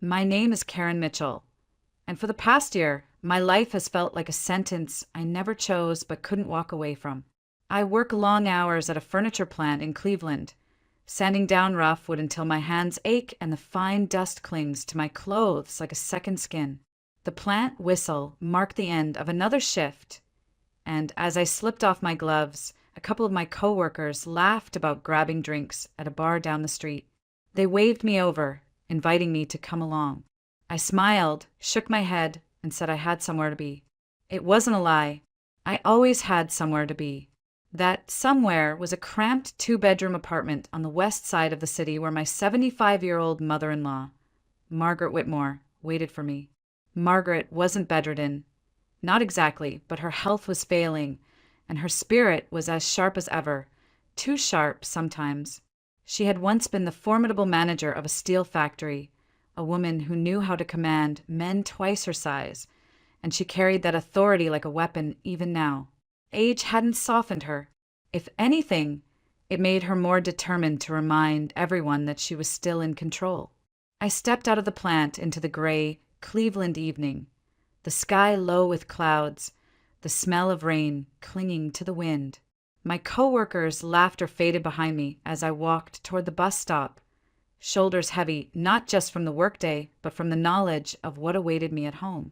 My name is Karen Mitchell, and for the past year, my life has felt like a sentence I never chose but couldn't walk away from. I work long hours at a furniture plant in Cleveland, sanding down rough wood until my hands ache and the fine dust clings to my clothes like a second skin. The plant whistle marked the end of another shift, and as I slipped off my gloves, a couple of my coworkers laughed about grabbing drinks at a bar down the street. They waved me over, inviting me to come along. I smiled, shook my head, and said I had somewhere to be. It wasn't a lie. I always had somewhere to be. That somewhere was a cramped two-bedroom apartment on the west side of the city where my 75-year-old mother-in-law, Margaret Whitmore, waited for me. Margaret wasn't bedridden. Not exactly, but her health was failing, and her spirit was as sharp as ever, too sharp sometimes. She had once been the formidable manager of a steel factory, a woman who knew how to command men twice her size, and she carried that authority like a weapon even now. Age hadn't softened her. If anything, it made her more determined to remind everyone that she was still in control. I stepped out of the plant into the gray Cleveland evening, the sky low with clouds, the smell of rain clinging to the wind. My coworkers' laughter faded behind me as I walked toward the bus stop, shoulders heavy not just from the workday, but from the knowledge of what awaited me at home.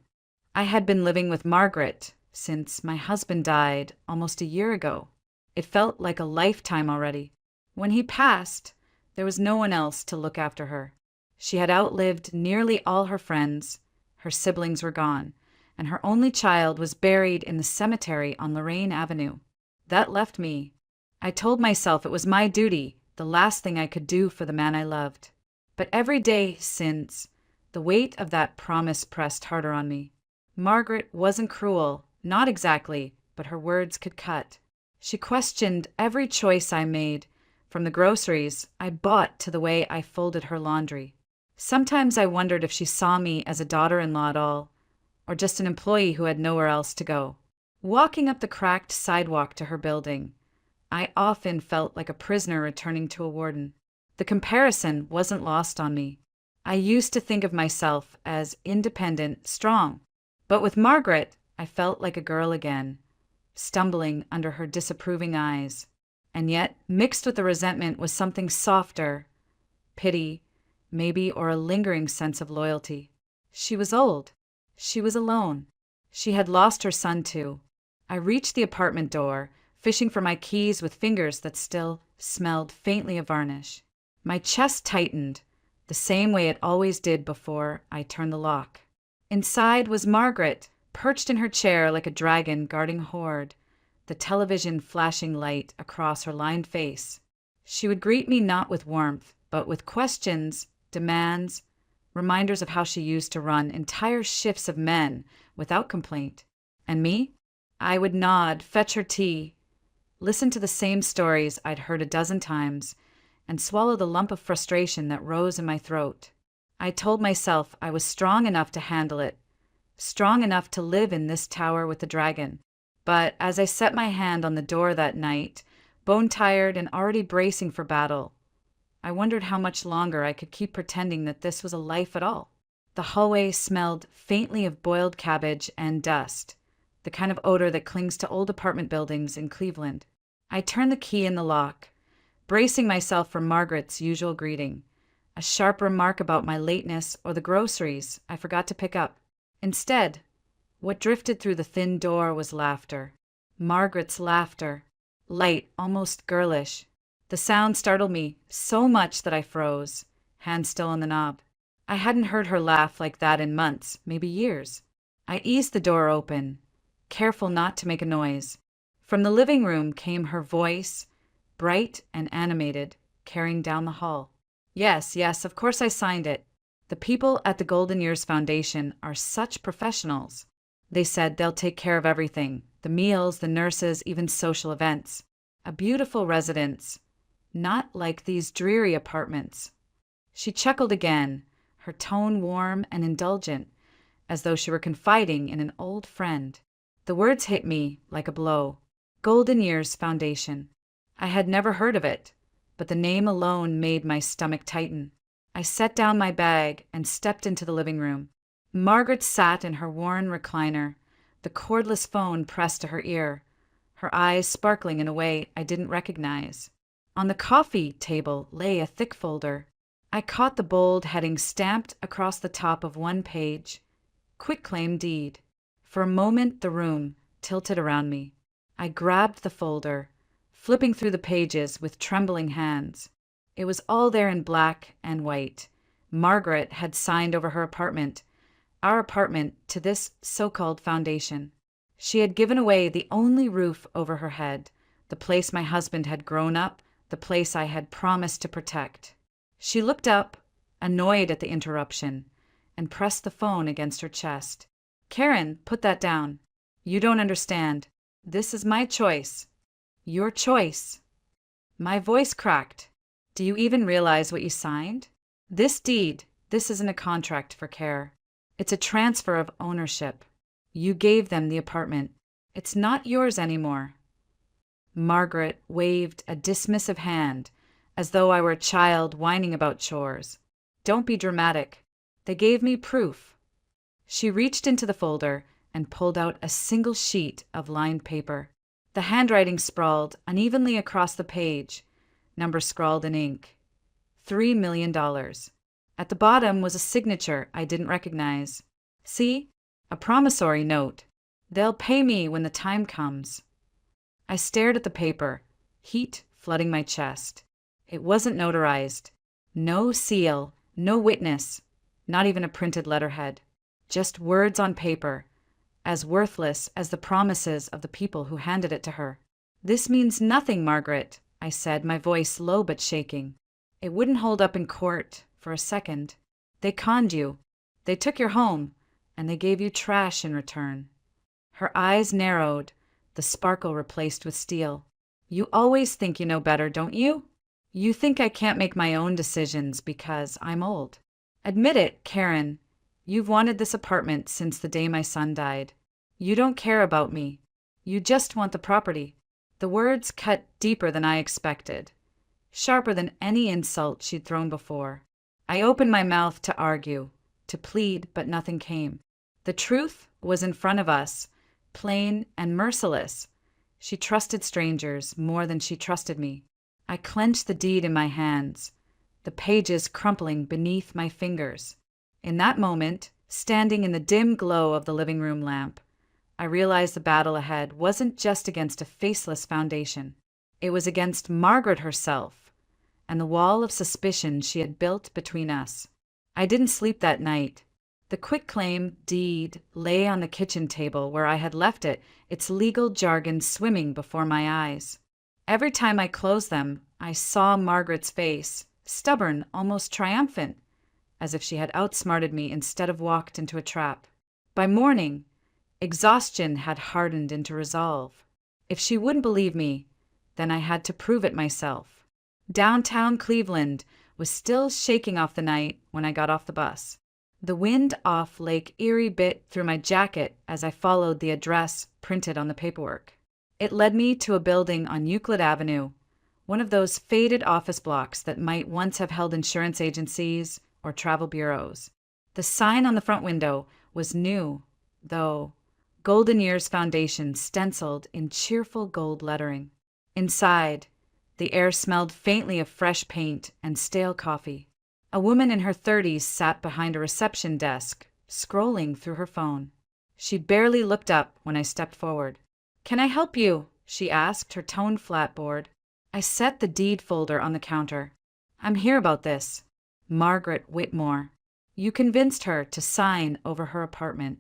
I had been living with Margaret since my husband died almost a year ago. It felt like a lifetime already. When he passed, there was no one else to look after her. She had outlived nearly all her friends, her siblings were gone, and her only child was buried in the cemetery on Lorraine Avenue. That left me. I told myself it was my duty, the last thing I could do for the man I loved. But every day since, the weight of that promise pressed harder on me. Margaret wasn't cruel, not exactly, but her words could cut. She questioned every choice I made, from the groceries I bought to the way I folded her laundry. Sometimes I wondered if she saw me as a daughter-in-law at all, or just an employee who had nowhere else to go. Walking up the cracked sidewalk to her building, I often felt like a prisoner returning to a warden. The comparison wasn't lost on me. I used to think of myself as independent, strong. But with Margaret, I felt like a girl again, stumbling under her disapproving eyes. And yet, mixed with the resentment was something softer, pity, maybe, or a lingering sense of loyalty. She was old. She was alone. She had lost her son, too. I reached the apartment door, fishing for my keys with fingers that still smelled faintly of varnish. My chest tightened, the same way it always did before I turned the lock. Inside was Margaret, perched in her chair like a dragon guarding a hoard, the television flashing light across her lined face. She would greet me not with warmth, but with questions, demands, reminders of how she used to run entire shifts of men without complaint. And me? I would nod, fetch her tea, listen to the same stories I'd heard a dozen times, and swallow the lump of frustration that rose in my throat. I told myself I was strong enough to handle it, strong enough to live in this tower with the dragon. But as I set my hand on the door that night, bone-tired and already bracing for battle, I wondered how much longer I could keep pretending that this was a life at all. The hallway smelled faintly of boiled cabbage and dust, the kind of odor that clings to old apartment buildings in Cleveland. I turned the key in the lock, bracing myself for Margaret's usual greeting, a sharp remark about my lateness or the groceries I forgot to pick up. Instead, what drifted through the thin door was laughter. Margaret's laughter, light, almost girlish. The sound startled me so much that I froze, hand still on the knob. I hadn't heard her laugh like that in months, maybe years. I eased the door open, careful not to make a noise. From the living room came her voice, bright and animated, carrying down the hall. Yes, of course I signed it. The people at the Golden Years Foundation are such professionals. They said they'll take care of everything, the meals, the nurses, even social events. A beautiful residence, not like these dreary apartments. She chuckled again, her tone warm and indulgent, as though she were confiding in an old friend. The words hit me like a blow. Golden Years Foundation. I had never heard of it, but the name alone made my stomach tighten. I set down my bag and stepped into the living room. Margaret sat in her worn recliner, the cordless phone pressed to her ear, her eyes sparkling in a way I didn't recognize. On the coffee table lay a thick folder. I caught the bold heading stamped across the top of one page: Quitclaim Deed. For a moment the room tilted around me. I grabbed the folder, flipping through the pages with trembling hands. It was all there in black and white. Margaret had signed over her apartment, our apartment, to this so-called foundation. She had given away the only roof over her head, the place my husband had grown up, the place I had promised to protect. She looked up, annoyed at the interruption, and pressed the phone against her chest. "Karen, put that down. You don't understand. This is my choice. Your choice." My voice cracked. "Do you even realize what you signed? This deed, this isn't a contract for care. It's a transfer of ownership. You gave them the apartment. It's not yours anymore." Margaret waved a dismissive hand, as though I were a child whining about chores. "Don't be dramatic. They gave me proof." She reached into the folder and pulled out a single sheet of lined paper. The handwriting sprawled unevenly across the page, numbers scrawled in ink. $3 million. At the bottom was a signature I didn't recognize. "See? A promissory note. They'll pay me when the time comes." I stared at the paper, heat flooding my chest. It wasn't notarized. No seal, no witness, not even a printed letterhead. Just words on paper, as worthless as the promises of the people who handed it to her. "This means nothing, Margaret," I said, my voice low but shaking. "It wouldn't hold up in court for a second. They conned you. They took your home, and they gave you trash in return." Her eyes narrowed, the sparkle replaced with steel. "You always think you know better, don't you? You think I can't make my own decisions because I'm old. Admit it, Karen. You've wanted this apartment since the day my son died. You don't care about me. You just want the property." The words cut deeper than I expected, sharper than any insult she'd thrown before. I opened my mouth to argue, to plead, but nothing came. The truth was in front of us, plain and merciless. She trusted strangers more than she trusted me. I clenched the deed in my hands, the pages crumpling beneath my fingers. In that moment, standing in the dim glow of the living room lamp, I realized the battle ahead wasn't just against a faceless foundation. It was against Margaret herself and the wall of suspicion she had built between us. I didn't sleep that night. The quitclaim deed lay on the kitchen table where I had left it, its legal jargon swimming before my eyes. Every time I closed them, I saw Margaret's face, stubborn, almost triumphant, as if she had outsmarted me instead of walked into a trap. By morning, exhaustion had hardened into resolve. If she wouldn't believe me, then I had to prove it myself. Downtown Cleveland was still shaking off the night when I got off the bus. The wind off Lake Erie bit through my jacket as I followed the address printed on the paperwork. It led me to a building on Euclid Avenue, one of those faded office blocks that might once have held insurance agencies or travel bureaus. The sign on the front window was new, though, Golden Years Foundation stenciled in cheerful gold lettering. Inside, the air smelled faintly of fresh paint and stale coffee. A woman in her 30s sat behind a reception desk, scrolling through her phone. She barely looked up when I stepped forward. "Can I help you?" she asked, her tone flat-bored. I set the deed folder on the counter. "I'm here about this. Margaret Whitmore. You convinced her to sign over her apartment."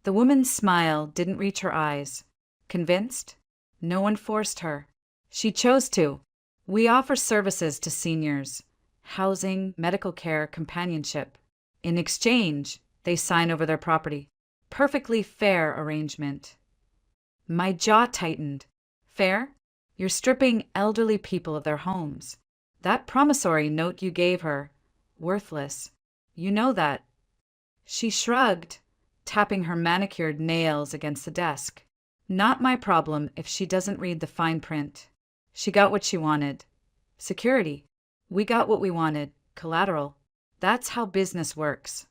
The woman's smile didn't reach her eyes. Convinced? No one forced her. She chose to. We offer services to seniors: housing, medical care, companionship. In exchange, they sign over their property. Perfectly fair arrangement. My jaw tightened. Fair? You're stripping elderly people of their homes. That promissory note you gave her, worthless. You know that. She shrugged, tapping her manicured nails against the desk. Not my problem if she doesn't read the fine print. She got what she wanted. Security. We got what we wanted. Collateral. That's how business works.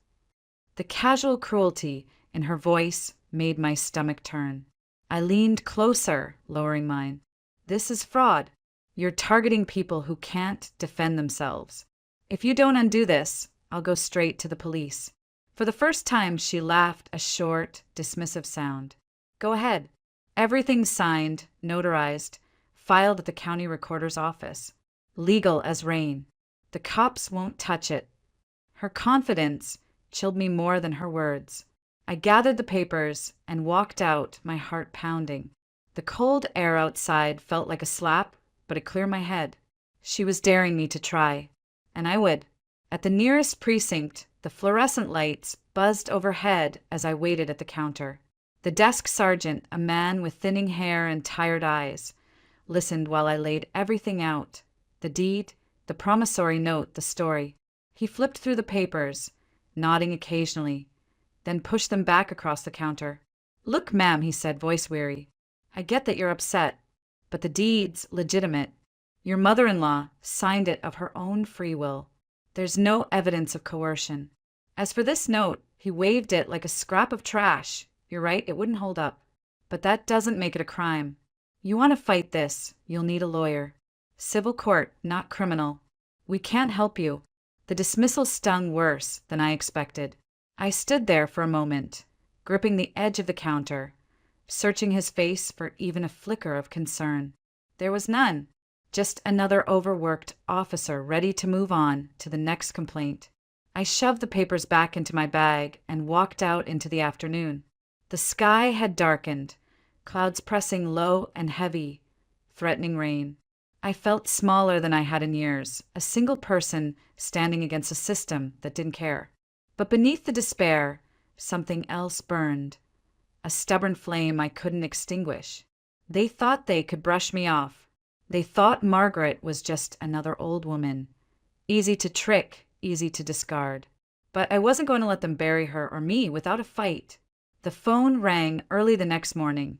The casual cruelty in her voice made my stomach turn. I leaned closer, lowering mine. This is fraud. You're targeting people who can't defend themselves. If you don't undo this, I'll go straight to the police. For the first time, she laughed a short, dismissive sound. Go ahead. Everything's signed, notarized, filed at the county recorder's office. Legal as rain. The cops won't touch it. Her confidence chilled me more than her words. I gathered the papers and walked out, my heart pounding. The cold air outside felt like a slap, but it cleared my head. She was daring me to try, and I would. At the nearest precinct, the fluorescent lights buzzed overhead as I waited at the counter. The desk sergeant, a man with thinning hair and tired eyes, listened while I laid everything out. The deed, the promissory note, the story. He flipped through the papers, nodding occasionally, then pushed them back across the counter. Look, ma'am, he said, voice weary. I get that you're upset, but the deed's legitimate. Your mother-in-law signed it of her own free will. There's no evidence of coercion. As for this note, he waved it like a scrap of trash. You're right, it wouldn't hold up. But that doesn't make it a crime. You want to fight this, you'll need a lawyer. Civil court, not criminal. We can't help you. The dismissal stung worse than I expected. I stood there for a moment, gripping the edge of the counter, searching his face for even a flicker of concern. There was none, just another overworked officer ready to move on to the next complaint. I shoved the papers back into my bag and walked out into the afternoon. The sky had darkened, clouds pressing low and heavy, threatening rain. I felt smaller than I had in years, a single person standing against a system that didn't care. But beneath the despair, something else burned, a stubborn flame I couldn't extinguish. They thought they could brush me off. They thought Margaret was just another old woman, easy to trick, easy to discard. But I wasn't going to let them bury her or me without a fight. The phone rang early the next morning,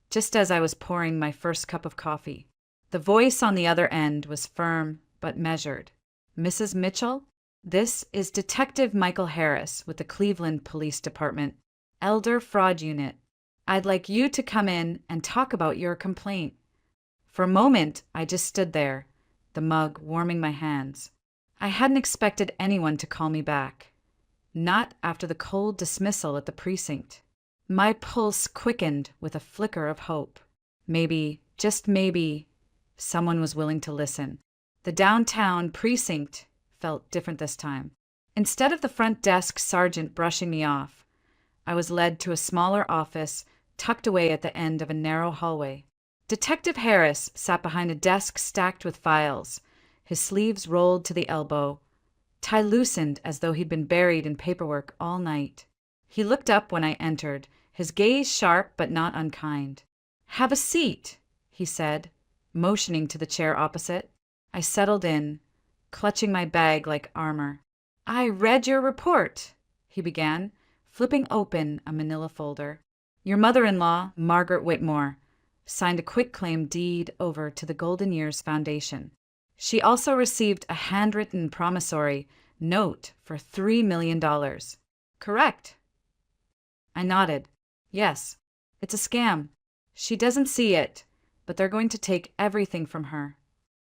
just as I was pouring my first cup of coffee. The voice on the other end was firm but measured. Mrs. Mitchell? This is Detective Michael Harris with the Cleveland Police Department, Elder Fraud Unit. I'd like you to come in and talk about your complaint. For a moment, I just stood there, the mug warming my hands. I hadn't expected anyone to call me back. Not after the cold dismissal at the precinct. My pulse quickened with a flicker of hope. Maybe, just maybe, someone was willing to listen. The downtown precinct felt different this time. Instead of the front desk sergeant brushing me off, I was led to a smaller office tucked away at the end of a narrow hallway. Detective Harris sat behind a desk stacked with files, his sleeves rolled to the elbow, tie loosened as though he'd been buried in paperwork all night. He looked up when I entered, his gaze sharp but not unkind. "Have a seat," he said, motioning to the chair opposite. I settled in, clutching my bag like armor. "I read your report," he began, flipping open a manila folder. "Your mother-in-law, Margaret Whitmore, signed a quitclaim deed over to the Golden Years Foundation. She also received a handwritten promissory note for $3 million. Correct?" I nodded. "Yes, it's a scam. She doesn't see it, but they're going to take everything from her."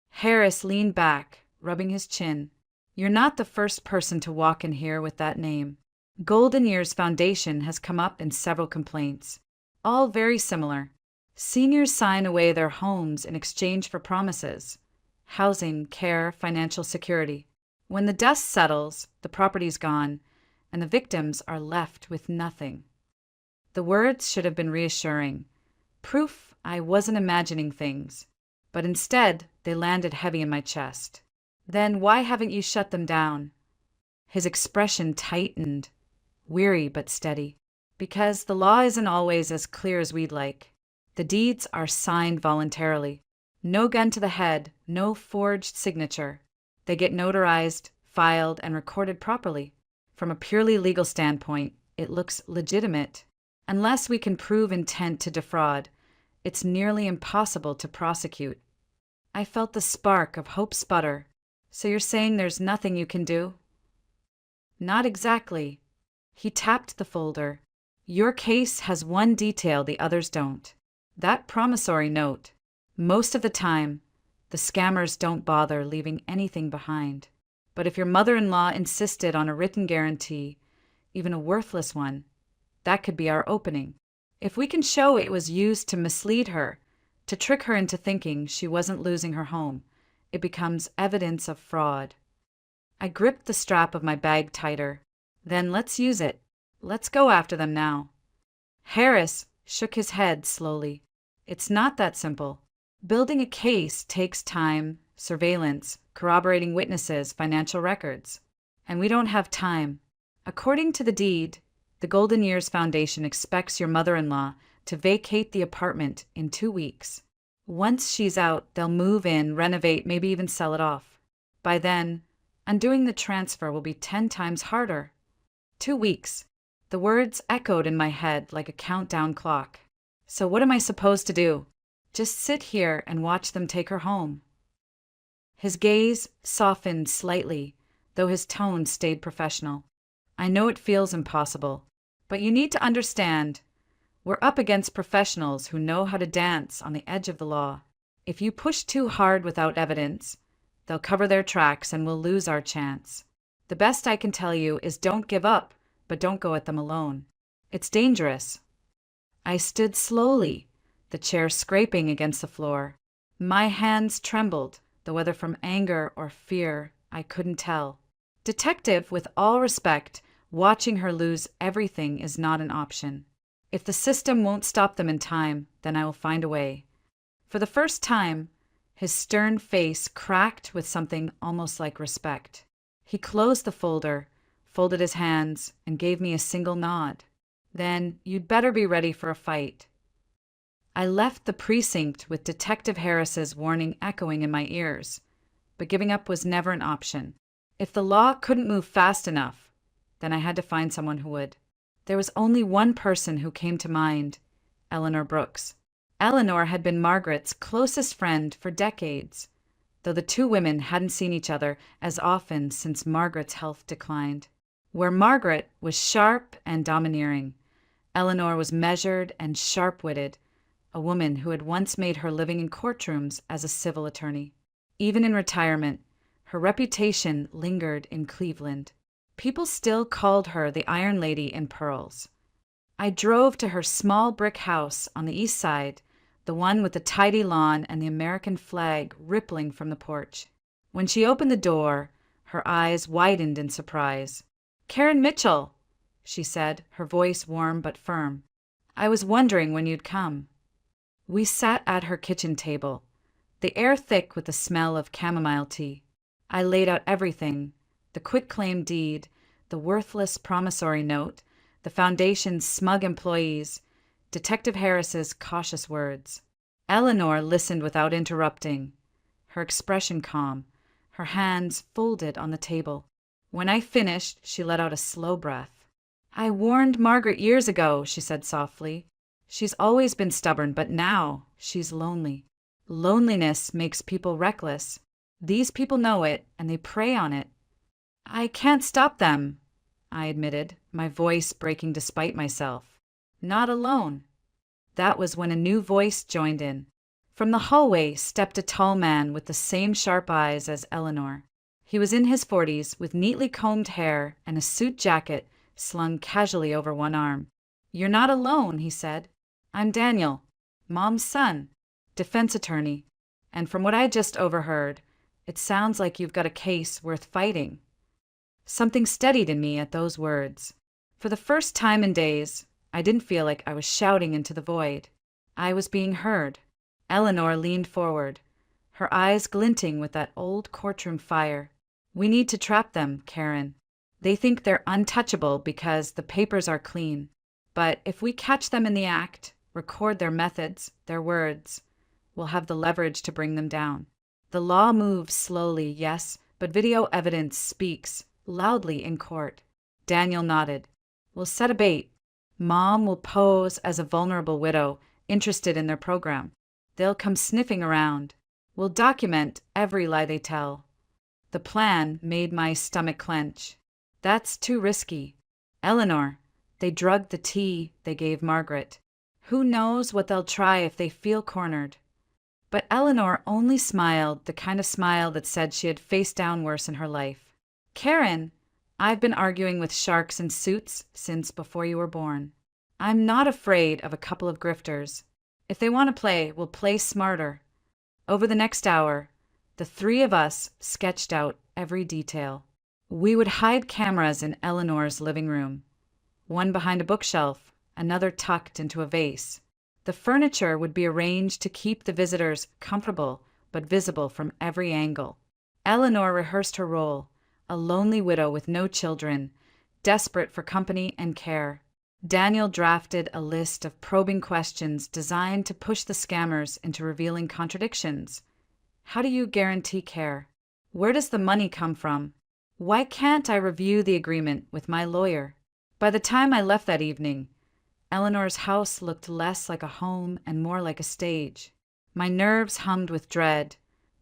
Harris leaned back, rubbing his chin. "You're not the first person to walk in here with that name. Golden Years Foundation has come up in several complaints, all very similar. Seniors sign away their homes in exchange for promises. Housing, care, financial security. When the dust settles, the property's gone, and the victims are left with nothing." The words should have been reassuring, proof I wasn't imagining things, but instead they landed heavy in my chest. "Then why haven't you shut them down?" His expression tightened, weary but steady. "Because the law isn't always as clear as we'd like. The deeds are signed voluntarily. No gun to the head, no forged signature. They get notarized, filed, and recorded properly. From a purely legal standpoint, it looks legitimate. Unless we can prove intent to defraud, it's nearly impossible to prosecute." I felt the spark of hope sputter. "So you're saying there's nothing you can do?" Not exactly. He tapped the folder. Your case has one detail the others don't. That promissory note. Most of the time, the scammers don't bother leaving anything behind. But if your mother-in-law insisted on a written guarantee, even a worthless one, that could be our opening. If we can show it was used to mislead her, to trick her into thinking she wasn't losing her home, it becomes evidence of fraud. I gripped the strap of my bag tighter. Then let's use it. Let's go after them now. Harris shook his head slowly. It's not that simple. Building a case takes time, surveillance, corroborating witnesses, financial records. And we don't have time. According to the deed, the Golden Years Foundation expects your mother-in-law to vacate the apartment in 2 weeks. Once she's out, they'll move in, renovate, maybe even sell it off. By then, undoing the transfer will be 10 times harder. 2 weeks. The words echoed in my head like a countdown clock. So what am I supposed to do? Just sit here and watch them take her home. His gaze softened slightly, though his tone stayed professional. I know it feels impossible, but you need to understand, we're up against professionals who know how to dance on the edge of the law. If you push too hard without evidence, they'll cover their tracks and we'll lose our chance. The best I can tell you is don't give up, but don't go at them alone. It's dangerous. I stood slowly, the chair scraping against the floor. My hands trembled, though whether from anger or fear, I couldn't tell. Detective, with all respect, watching her lose everything is not an option. If the system won't stop them in time, then I will find a way. For the first time, his stern face cracked with something almost like respect. He closed the folder, folded his hands, and gave me a single nod. Then you'd better be ready for a fight. I left the precinct with Detective Harris's warning echoing in my ears, but giving up was never an option. If the law couldn't move fast enough, then I had to find someone who would. There was only one person who came to mind, Eleanor Brooks. Eleanor had been Margaret's closest friend for decades, though the two women hadn't seen each other as often since Margaret's health declined. Where Margaret was sharp and domineering, Eleanor was measured and sharp-witted, a woman who had once made her living in courtrooms as a civil attorney. Even in retirement, her reputation lingered in Cleveland. People still called her the Iron Lady in Pearls. I drove to her small brick house on the east side, the one with the tidy lawn and the American flag rippling from the porch. When she opened the door, her eyes widened in surprise. "Karen Mitchell," she said, her voice warm but firm. "I was wondering when you'd come." We sat at her kitchen table, the air thick with the smell of chamomile tea. I laid out everything, the quitclaim deed, the worthless promissory note, the foundation's smug employees, Detective Harris's cautious words. Eleanor listened without interrupting, her expression calm, her hands folded on the table. When I finished, she let out a slow breath. "I warned Margaret years ago," she said softly. "She's always been stubborn, but now she's lonely. Loneliness makes people reckless. These people know it, and they prey on it." "I can't stop them," I admitted, my voice breaking despite myself. "Not alone." That was when a new voice joined in. From the hallway stepped a tall man with the same sharp eyes as Eleanor. He was in his 40s, with neatly combed hair and a suit jacket slung casually over one arm. "You're not alone," he said. "I'm Daniel, Mom's son, defense attorney, and from what I just overheard, it sounds like you've got a case worth fighting." Something steadied in me at those words. For the first time in days, I didn't feel like I was shouting into the void. I was being heard. Eleanor leaned forward, her eyes glinting with that old courtroom fire. "We need to trap them, Karen. They think they're untouchable because the papers are clean. But if we catch them in the act, record their methods, their words, we'll have the leverage to bring them down. The law moves slowly, yes, but video evidence speaks loudly in court." Daniel nodded. "We'll set a bait. Mom will pose as a vulnerable widow interested in their program. They'll come sniffing around. We'll document every lie they tell." The plan made my stomach clench. That's too risky. Eleanor, they drugged the tea they gave Margaret. Who knows what they'll try if they feel cornered? But Eleanor only smiled, the kind of smile that said she had faced down worse in her life. Karen, I've been arguing with sharks in suits since before you were born. I'm not afraid of a couple of grifters. If they want to play, we'll play smarter. Over the next hour, the three of us sketched out every detail. We would hide cameras in Eleanor's living room, one behind a bookshelf, another tucked into a vase. The furniture would be arranged to keep the visitors comfortable but visible from every angle. Eleanor rehearsed her role, a lonely widow with no children, desperate for company and care. Daniel drafted a list of probing questions designed to push the scammers into revealing contradictions. How do you guarantee care? Where does the money come from? Why can't I review the agreement with my lawyer? By the time I left that evening, Eleanor's house looked less like a home and more like a stage. My nerves hummed with dread,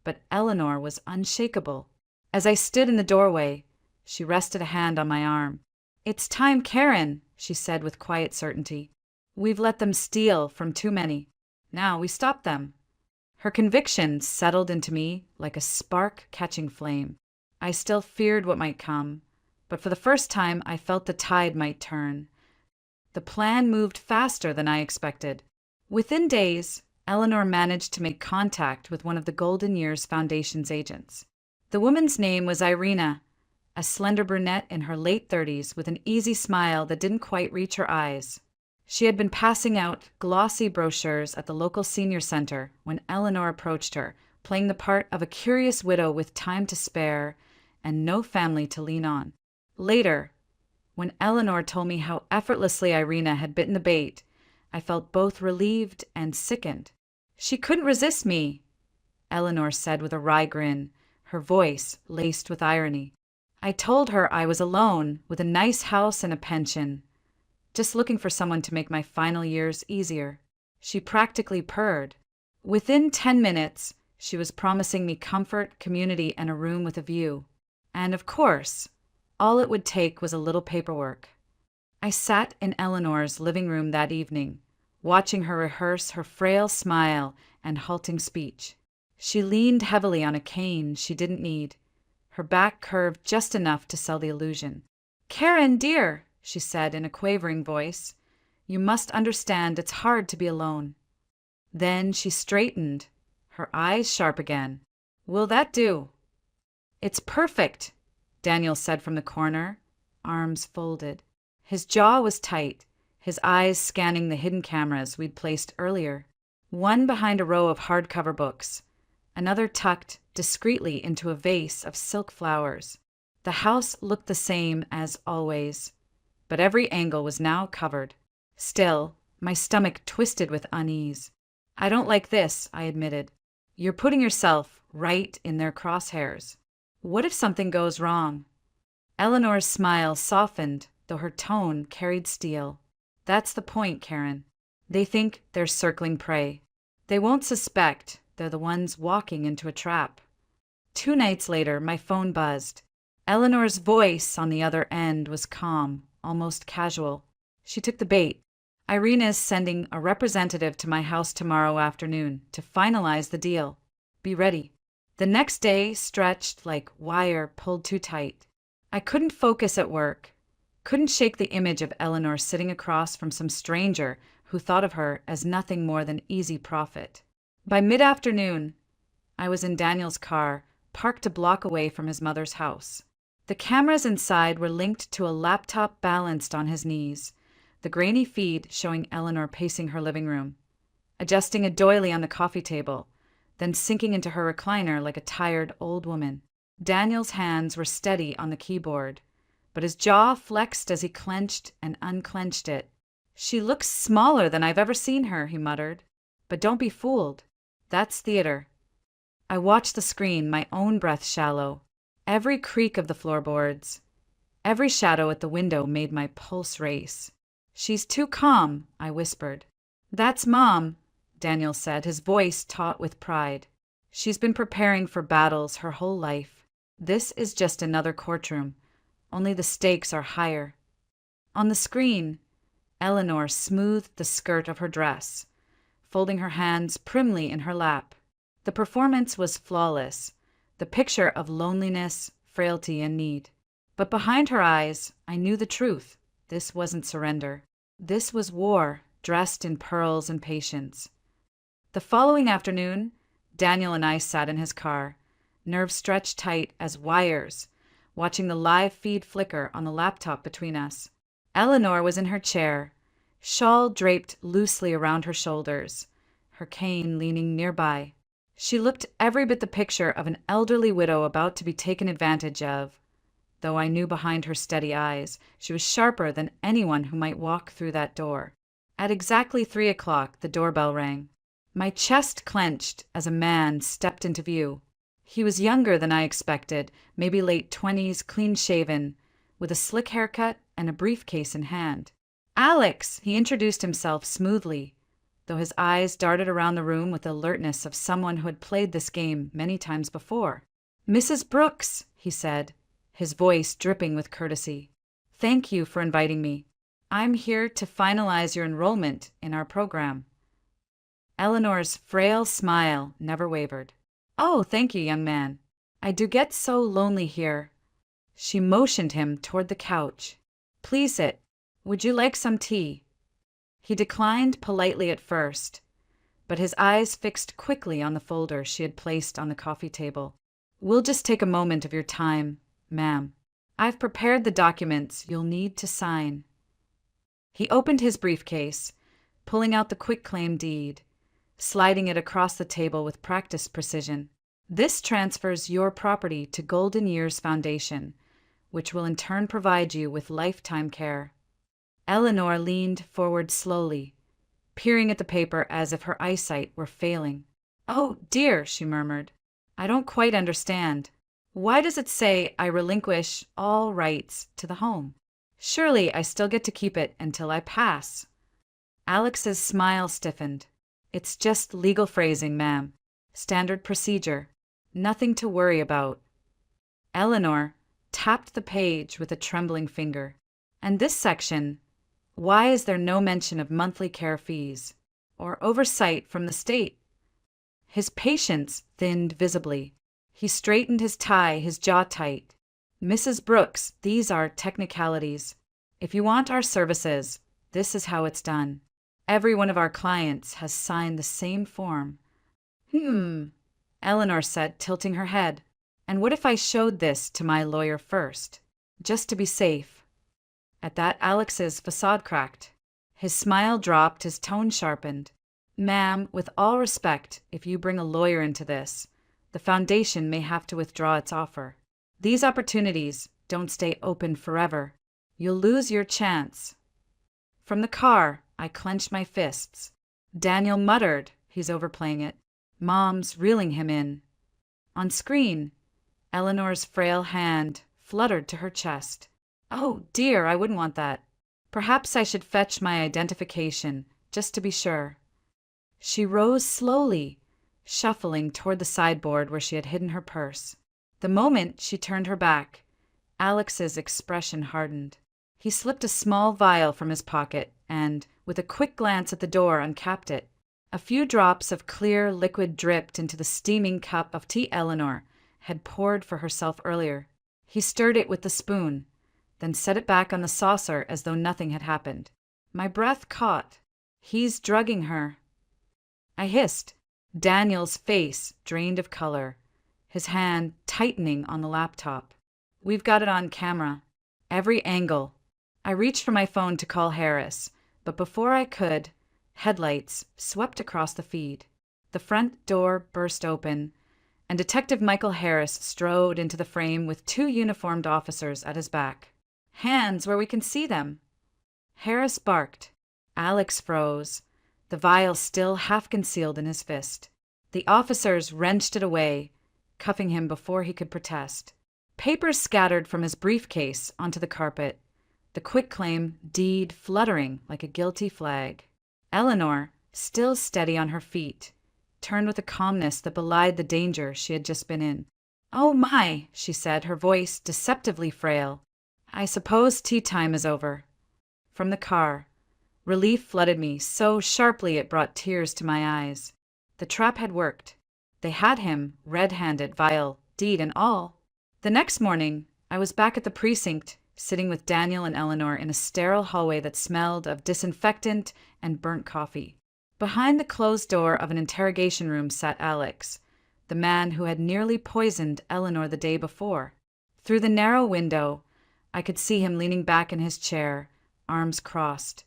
but Eleanor was unshakable. As I stood in the doorway, she rested a hand on my arm. "It's time, Karen," she said with quiet certainty. "We've let them steal from too many. Now we stop them." Her conviction settled into me like a spark catching flame. I still feared what might come, but for the first time I felt the tide might turn. The plan moved faster than I expected. Within days, Eleanor managed to make contact with one of the Golden Years Foundation's agents. The woman's name was Irina, a slender brunette in her late 30s with an easy smile that didn't quite reach her eyes. She had been passing out glossy brochures at the local senior center when Eleanor approached her, playing the part of a curious widow with time to spare and no family to lean on. Later, when Eleanor told me how effortlessly Irina had bitten the bait, I felt both relieved and sickened. "She couldn't resist me," Eleanor said with a wry grin, her voice laced with irony. "I told her I was alone, with a nice house and a pension, just looking for someone to make my final years easier." She practically purred. Within 10 minutes, she was promising me comfort, community, and a room with a view. And of course, all it would take was a little paperwork. I sat in Eleanor's living room that evening, watching her rehearse her frail smile and halting speech. She leaned heavily on a cane she didn't need, her back curved just enough to sell the illusion. "Karen, dear," she said in a quavering voice, "you must understand it's hard to be alone." Then she straightened, her eyes sharp again. "Will that do?" "It's perfect," Daniel said from the corner, arms folded. His jaw was tight, his eyes scanning the hidden cameras we'd placed earlier, one behind a row of hardcover books, another tucked discreetly into a vase of silk flowers. The house looked the same as always, but every angle was now covered. Still, my stomach twisted with unease. "I don't like this," I admitted. "You're putting yourself right in their crosshairs. What if something goes wrong?" Eleanor's smile softened, though her tone carried steel. "That's the point, Karen. They think they're circling prey. They won't suspect they're the ones walking into a trap." 2 nights later, my phone buzzed. Eleanor's voice on the other end was calm, almost casual. She took the bait. "Irina's sending a representative to my house tomorrow afternoon to finalize the deal. Be ready." The next day stretched like wire pulled too tight. I couldn't focus at work, couldn't shake the image of Eleanor sitting across from some stranger who thought of her as nothing more than easy profit. By mid-afternoon, I was in Daniel's car, parked a block away from his mother's house. The cameras inside were linked to a laptop balanced on his knees, the grainy feed showing Eleanor pacing her living room, adjusting a doily on the coffee table, then sinking into her recliner like a tired old woman. Daniel's hands were steady on the keyboard, but his jaw flexed as he clenched and unclenched it. "She looks smaller than I've ever seen her," he muttered. "But don't be fooled. That's theater." I watched the screen, my own breath shallow. Every creak of the floorboards, every shadow at the window made my pulse race. "She's too calm," I whispered. "That's Mom," Daniel said, his voice taut with pride. "She's been preparing for battles her whole life. This is just another courtroom, only the stakes are higher. On the screen, Eleanor smoothed the skirt of her dress, folding her hands primly in her lap. The performance was flawless, the picture of loneliness, frailty, and need. But behind her eyes, I knew the truth. This wasn't surrender. This was war, dressed in pearls and patience. The following afternoon, Daniel and I sat in his car, nerves stretched tight as wires, watching the live feed flicker on the laptop between us. Eleanor was in her chair, shawl draped loosely around her shoulders, her cane leaning nearby. She looked every bit the picture of an elderly widow about to be taken advantage of. Though I knew behind her steady eyes, she was sharper than anyone who might walk through that door. At exactly 3 o'clock, the doorbell rang. My chest clenched as a man stepped into view. He was younger than I expected, maybe late 20s, clean-shaven, with a slick haircut and a briefcase in hand. "Alex!" He introduced himself smoothly, though his eyes darted around the room with the alertness of someone who had played this game many times before. "Mrs. Brooks," he said, his voice dripping with courtesy. "Thank you for inviting me. I'm here to finalize your enrollment in our program." Eleanor's frail smile never wavered. "Oh, thank you, young man. I do get so lonely here." She motioned him toward the couch. "Please sit. Would you like some tea?" He declined politely at first, but his eyes fixed quickly on the folder she had placed on the coffee table. "We'll just take a moment of your time, ma'am. I've prepared the documents you'll need to sign." He opened his briefcase, pulling out the quitclaim deed, sliding it across the table with practiced precision. "This transfers your property to Golden Years Foundation, which will in turn provide you with lifetime care." Eleanor leaned forward slowly, peering at the paper as if her eyesight were failing. "Oh, dear," she murmured. "I don't quite understand. Why does it say I relinquish all rights to the home? Surely I still get to keep it until I pass." Alex's smile stiffened. "It's just legal phrasing, ma'am. Standard procedure. Nothing to worry about." Eleanor tapped the page with a trembling finger. "And this section, why is there no mention of monthly care fees or oversight from the state?" His patience thinned visibly. He straightened his tie, his jaw tight. "Mrs. Brooks, these are technicalities. If you want our services, this is how it's done. Every one of our clients has signed the same form." Eleanor said, tilting her head. "And what if I showed this to my lawyer first, just to be safe?" At that, Alex's facade cracked. His smile dropped, his tone sharpened. "Ma'am, with all respect, if you bring a lawyer into this, the foundation may have to withdraw its offer. These opportunities don't stay open forever. You'll lose your chance." From the car, I clenched my fists. Daniel muttered, "He's overplaying it." Mom's reeling him in. On screen, Eleanor's frail hand fluttered to her chest. "Oh, dear, I wouldn't want that. Perhaps I should fetch my identification, just to be sure." She rose slowly, shuffling toward the sideboard where she had hidden her purse. The moment she turned her back, Alex's expression hardened. He slipped a small vial from his pocket and, with a quick glance at the door, uncapped it. A few drops of clear liquid dripped into the steaming cup of tea Eleanor had poured for herself earlier. He stirred it with the spoon, then set it back on the saucer as though nothing had happened. My breath caught. "He's drugging her." I hissed. Daniel's face drained of color, his hand tightening on the laptop. "We've got it on camera. Every angle." I reached for my phone to call Harris, but before I could, headlights swept across the feed. The front door burst open, and Detective Michael Harris strode into the frame with 2 uniformed officers at his back. "Hands where we can see them." Harris barked. Alex froze, the vial still half concealed in his fist. The officers wrenched it away, cuffing him before he could protest. Papers scattered from his briefcase onto the carpet, the quitclaim deed fluttering like a guilty flag. Eleanor, still steady on her feet, turned with a calmness that belied the danger she had just been in. "Oh my," she said, her voice deceptively frail. I suppose tea time is over. From the car, relief flooded me so sharply it brought tears to my eyes. The trap had worked. They had him, red-handed, vial, deed and all. The next morning, I was back at the precinct, sitting with Daniel and Eleanor in a sterile hallway that smelled of disinfectant and burnt coffee. Behind the closed door of an interrogation room sat Alex, the man who had nearly poisoned Eleanor the day before. Through the narrow window, I could see him leaning back in his chair, arms crossed,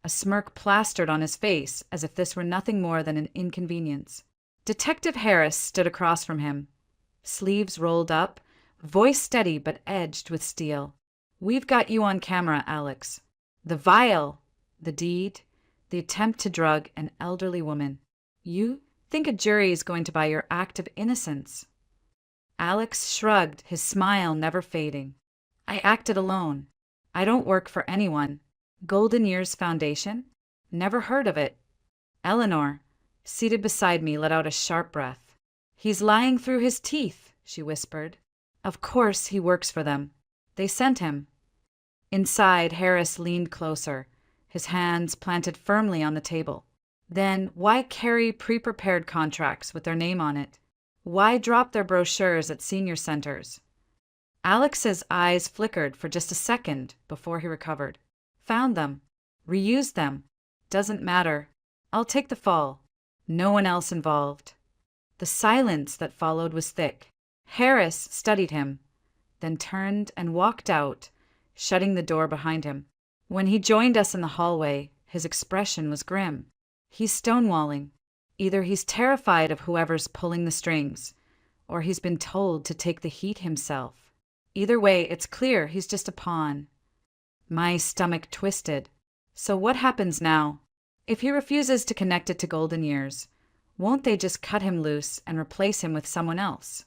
a smirk plastered on his face as if this were nothing more than an inconvenience. Detective Harris stood across from him, sleeves rolled up, voice steady but edged with steel. "We've got you on camera, Alex. The vial, the deed, the attempt to drug an elderly woman. You think a jury is going to buy your act of innocence?" Alex shrugged, his smile never fading. "I acted alone. I don't work for anyone. Golden Years Foundation? Never heard of it." Eleanor, seated beside me, let out a sharp breath. "He's lying through his teeth," she whispered. "Of course he works for them. They sent him." Inside, Harris leaned closer, his hands planted firmly on the table. Then why carry pre-prepared contracts with their name on it? Why drop their brochures at senior centers? Alex's eyes flickered for just a second before he recovered. "Found them. Reused them. Doesn't matter. I'll take the fall. No one else involved." The silence that followed was thick. Harris studied him, then turned and walked out, shutting the door behind him. When he joined us in the hallway, his expression was grim. He's stonewalling. Either he's terrified of whoever's pulling the strings, or he's been told to take the heat himself. Either way, it's clear he's just a pawn. My stomach twisted. So what happens now? If he refuses to connect it to Golden Years, won't they just cut him loose and replace him with someone else?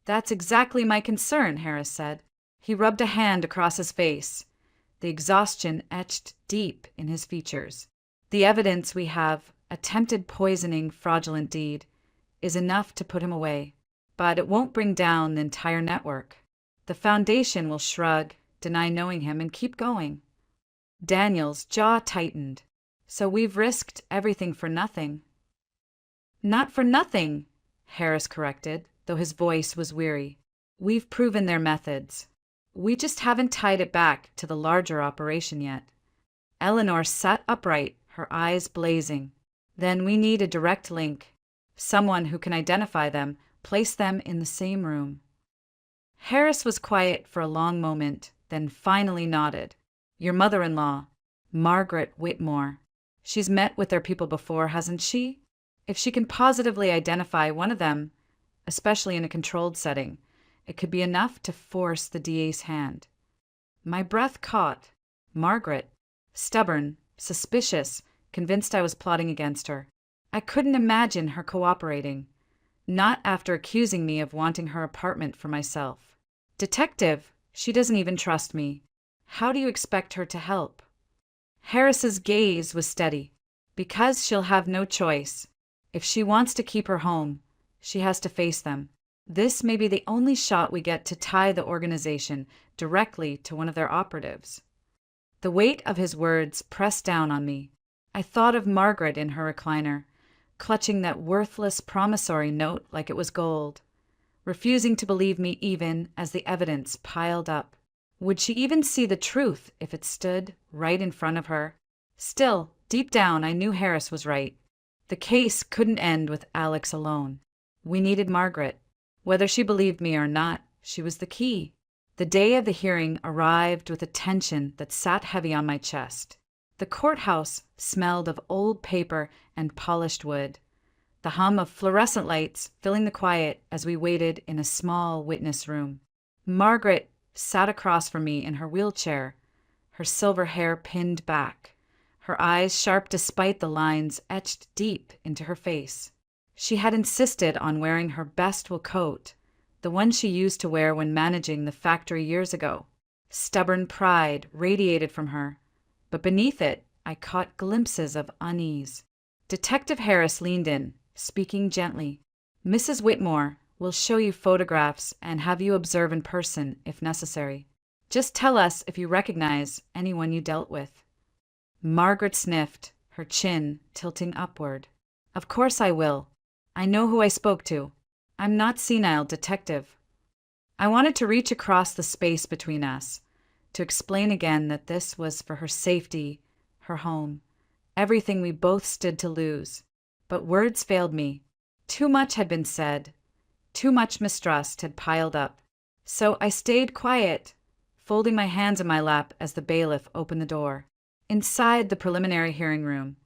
"That's exactly my concern," Harris said. He rubbed a hand across his face, the exhaustion etched deep in his features. "The evidence we have, attempted poisoning, fraudulent deed, is enough to put him away. But it won't bring down the entire network. The foundation will shrug, deny knowing him, and keep going." Daniel's jaw tightened. "So we've risked everything for nothing." "Not for nothing," Harris corrected, though his voice was weary. "We've proven their methods. We just haven't tied it back to the larger operation yet." Eleanor sat upright, her eyes blazing. "Then we need a direct link. Someone who can identify them, place them in the same room." Harris was quiet for a long moment, then finally nodded. "Your mother-in-law, Margaret Whitmore. She's met with their people before, hasn't she? If she can positively identify one of them, especially in a controlled setting, it could be enough to force the DA's hand." My breath caught. Margaret, stubborn, suspicious, convinced I was plotting against her. I couldn't imagine her cooperating, not after accusing me of wanting her apartment for myself. "Detective, she doesn't even trust me. How do you expect her to help?" Harris's gaze was steady. "Because she'll have no choice. If she wants to keep her home, she has to face them. This may be the only shot we get to tie the organization directly to one of their operatives." The weight of his words pressed down on me. I thought of Margaret in her recliner, clutching that worthless promissory note like it was gold, refusing to believe me even as the evidence piled up. Would she even see the truth if it stood right in front of her? Still, deep down, I knew Harris was right. The case couldn't end with Alex alone. We needed Margaret. Whether she believed me or not, she was the key. The day of the hearing arrived with a tension that sat heavy on my chest. The courthouse smelled of old paper and polished wood, the hum of fluorescent lights filling the quiet as we waited in a small witness room. Margaret sat across from me in her wheelchair, her silver hair pinned back, her eyes sharp despite the lines etched deep into her face. She had insisted on wearing her best wool coat, the one she used to wear when managing the factory years ago. Stubborn pride radiated from her, but beneath it, I caught glimpses of unease. Detective Harris leaned in, speaking gently. "Mrs. Whitmore will show you photographs and have you observe in person if necessary. Just tell us if you recognize anyone you dealt with." Margaret sniffed, her chin tilting upward. "Of course I will. I know who I spoke to. I'm not senile, detective." I wanted to reach across the space between us, to explain again that this was for her safety, her home, everything we both stood to lose. But words failed me. Too much had been said. Too much mistrust had piled up. So I stayed quiet, folding my hands in my lap as the bailiff opened the door. Inside the preliminary hearing room,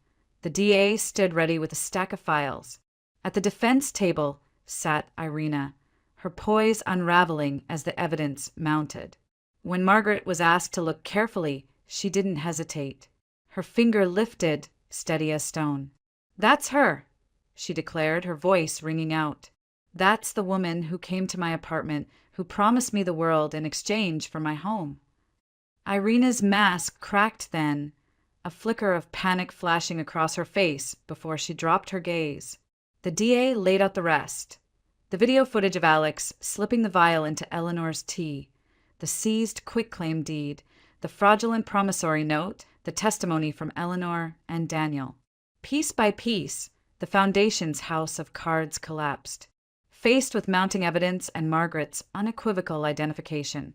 the DA stood ready with a stack of files. At the defense table sat Irina, her poise unraveling as the evidence mounted. When Margaret was asked to look carefully, she didn't hesitate. Her finger lifted, steady as stone. "That's her," she declared, her voice ringing out. "That's the woman who came to my apartment, who promised me the world in exchange for my home." Irina's mask cracked then, a flicker of panic flashing across her face before she dropped her gaze. The DA laid out the rest. The video footage of Alex slipping the vial into Eleanor's tea, the seized quitclaim deed, the fraudulent promissory note, the testimony from Eleanor and Daniel. Piece by piece, the foundation's house of cards collapsed. Faced with mounting evidence and Margaret's unequivocal identification,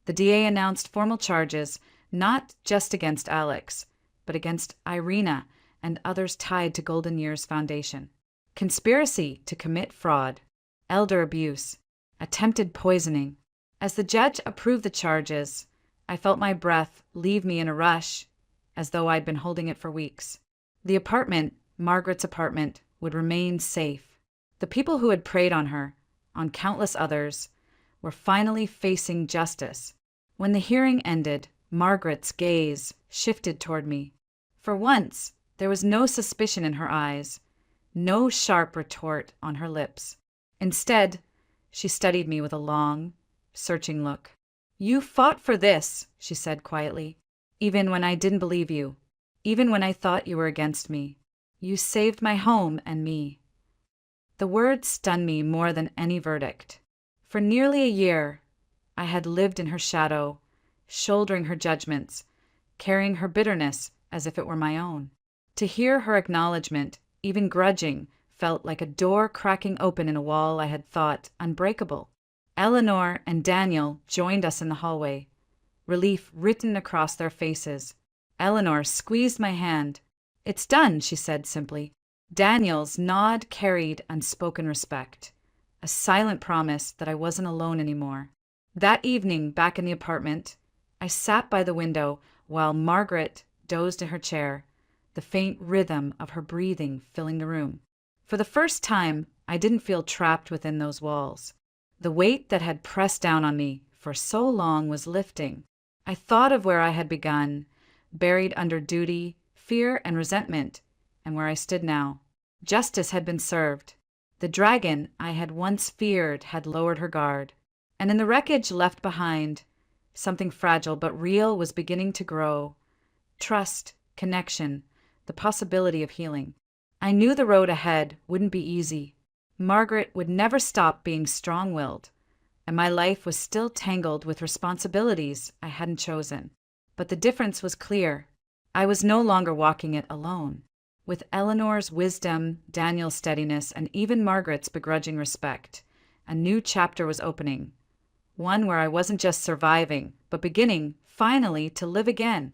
the DA announced formal charges not just against Alex, but against Irina and others tied to Golden Years Foundation. Conspiracy to commit fraud, elder abuse, attempted poisoning. As the judge approved the charges, I felt my breath leave me in a rush, as though I'd been holding it for weeks. The apartment, Margaret's apartment, would remain safe. The people who had preyed on her, on countless others, were finally facing justice. When the hearing ended, Margaret's gaze shifted toward me. For once, there was no suspicion in her eyes, no sharp retort on her lips. Instead, she studied me with a long, searching look. "You fought for this," she said quietly, "even when I didn't believe you, even when I thought you were against me. You saved my home and me." The words stunned me more than any verdict. For nearly a year, I had lived in her shadow, shouldering her judgments, carrying her bitterness as if it were my own. To hear her acknowledgement, even grudging, felt like a door cracking open in a wall I had thought unbreakable. Eleanor and Daniel joined us in the hallway, relief written across their faces. Eleanor squeezed my hand. "It's done," she said simply. Daniel's nod carried unspoken respect, a silent promise that I wasn't alone anymore. That evening, back in the apartment, I sat by the window while Margaret dozed in her chair, the faint rhythm of her breathing filling the room. For the first time, I didn't feel trapped within those walls. The weight that had pressed down on me for so long was lifting. I thought of where I had begun, buried under duty, fear, and resentment, and where I stood now. Justice had been served. The dragon I had once feared had lowered her guard. And in the wreckage left behind, something fragile but real was beginning to grow. Trust, connection, the possibility of healing. I knew the road ahead wouldn't be easy. Margaret would never stop being strong-willed, and my life was still tangled with responsibilities I hadn't chosen. But the difference was clear. I was no longer walking it alone. With Eleanor's wisdom, Daniel's steadiness, and even Margaret's begrudging respect, a new chapter was opening. One where I wasn't just surviving, but beginning, finally, to live again.